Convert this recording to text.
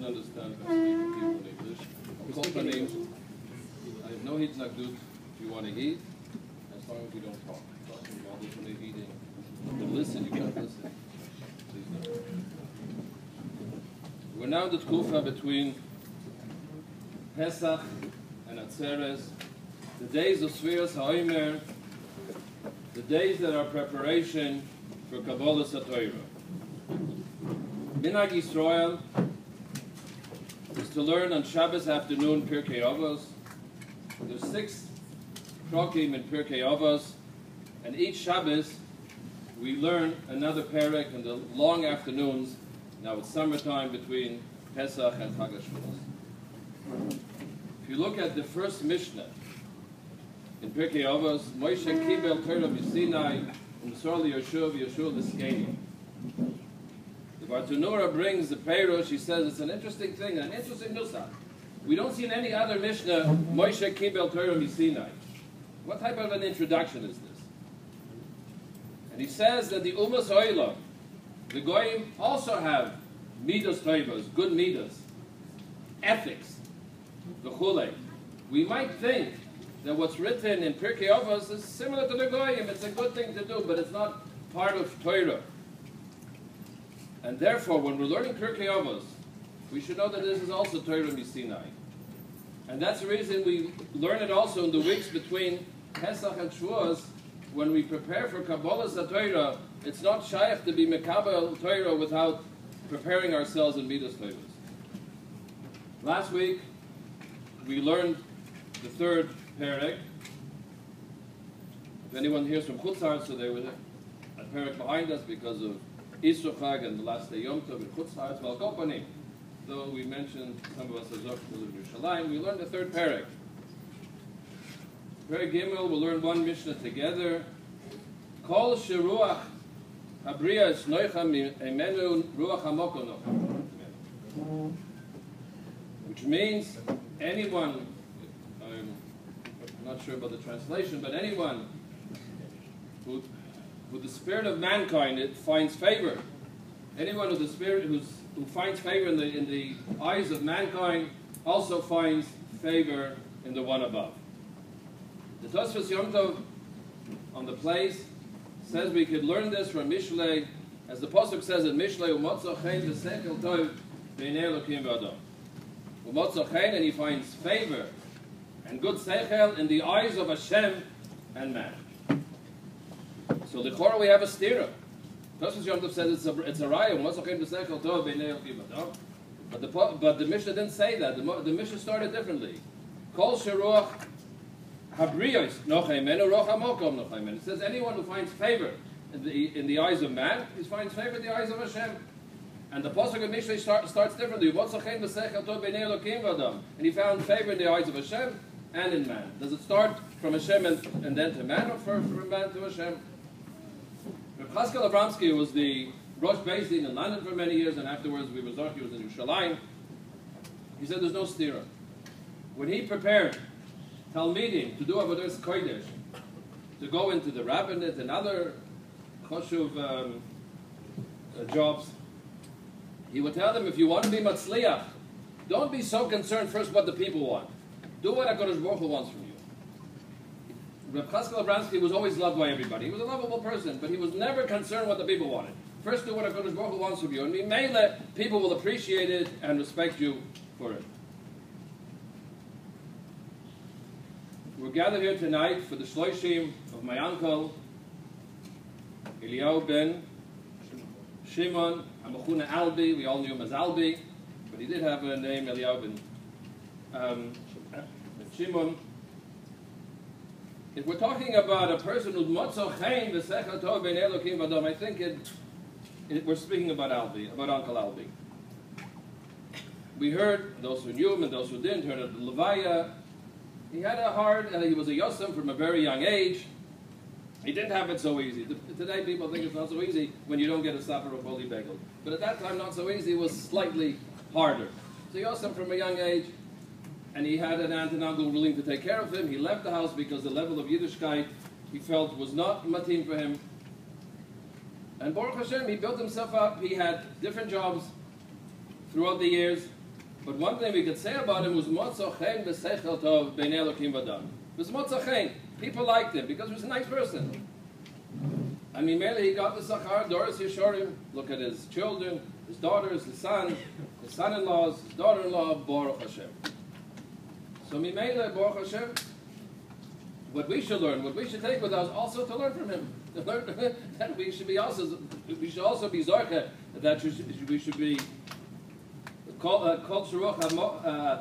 don't understand how speaking people in English. Company, I have no heat like good. If you want to eat, as long as you don't talk. Talking while they're eating. You listen, you can't listen. Please don't. We're now in the Tkufa between Pesach and Atzeres, the days of Sfiras HaOmer, the days that are preparation for Kabbalah Torah. Minhag Yisrael is to learn on Shabbos afternoon Pirkei Avos. There's 6 prokim in Pirkei Avos, and each Shabbos we learn another perek in the long afternoons. Now it's summertime between Pesach and Chag HaShavuos. If you look at the first Mishnah in Pirkei Avos, Moshe kibel Torah b'Sinai u'msor liYoshua v'Yoshua l'Skeni. The Bartanura brings the Perush. He says it's an interesting thing, an interesting nusach. We don't see in any other Mishnah Moshe kibel Torah b'Sinai. What type of an introduction is this? And he says that the Umas Oilam, the Goyim, also have midas tovos, good midas, ethics, the chulei. We might think that what's written in Pirkei Avos is similar to the Goyim. It's a good thing to do, but it's not part of Torah. And therefore, when we're learning Pirkei Avos, we should know that this is also Torah Misinai. And that's the reason we learn it also in the weeks between Pesach and Shavuos. When we prepare for Kabbalah Torah, it's not shaykh to be Mekabel Torah without preparing ourselves in Midas Tovos. Last week, we learned the third perek. If anyone hears from Chutzar, so there was a perek behind us because of Easter Flegg and the last day Yom Tov in Chutzar. Well, Kopanim. Though we mentioned some of us as of Yerushalayim, we learned the third perek. Perek Gimel, we'll learn one Mishnah together. Kol sheruach habriya es noicha imenu ruach hamoko nocha. Which means anyone, I'm not sure about the translation, but anyone who, with the spirit of mankind, it finds favor. Anyone with the spirit who finds favor in the eyes of mankind also finds favor in the one above. The Tosfos Yom Tov on the place says we could learn this from Mishlei, as the Pasuk says in Mishlei, U'motzo chen v'sechel tov b'nei Elokim v'adam. U'motzo chen, and he finds favor and good sechel in the eyes of Hashem and man. So the Chorah we have a stira. Tosfos Yom Tov says it's a raya. U'motzo chen v'sechel tov b'nei Elokim v'adam. But the Mishnah didn't say that. The Mishnah started differently. Kol sheruach Habriyos nochaymen rochamokom nochaymen. It says anyone who finds favor in the eyes of man, he finds favor in the eyes of Hashem. And the pasuk of Mishnah starts differently. And he found favor in the eyes of Hashem and in man. Does it start from Hashem and then to man, or from man to Hashem? Reb Chaskel Abramsky was the Rosh Beis Din in London for many years, and afterwards he was in Yerushalayim. He said there's no stira. When he prepared Talmidim to do Avodas Kodesh, to go into the rabbinate and other choshuv jobs, he would tell them, if you want to be matzliach, don't be so concerned first what the people want. Do what HaKadosh Baruch Hu wants from you. Reb Chaskel Abramsky was always loved by everybody. He was a lovable person, but he was never concerned what the people wanted. First do what HaKadosh Baruch Hu wants from you, and Mimele, people will appreciate it and respect you for it. We're gathered here tonight for the shloshim of my uncle, Eliyahu ben Shimon Hamachuna Albee. We all knew him as Albee, but he did have a name, Eliyahu ben Shimon. If we're talking about a person who's motzo chen v'sechel tov b'nei Elokim v'adam, I think we're speaking about Albee, about Uncle Albee. We heard, those who knew him and those who didn't, heard of the Levaya. He had a hard, he was a Yosem from a very young age. He didn't have it so easy. Today people think it's not so easy when you don't get a supper of holy bagel. But at that time, not so easy. It was slightly harder. So Yosem from a young age, and he had an aunt and uncle willing to take care of him. He left the house because the level of Yiddishkeit he felt was not matim for him. And Baruch Hashem, he built himself up. He had different jobs throughout the years. But one thing we could say about him was Motzo Chen B'Seichel Tov B'nei Elokim V'Adam. It was Motzo Chen. People liked him because he was a nice person. I mean, mainly he got the Sachar, Doris Yeshorim. Look at his children, his daughters, his son-in-laws, his daughter-in-law, Baruch Hashem. So Mimele, Baruch Hashem, what we should learn, what we should take with us, also to learn from him. To learn from him, that we should also be Zorka, that we should be called Shuruch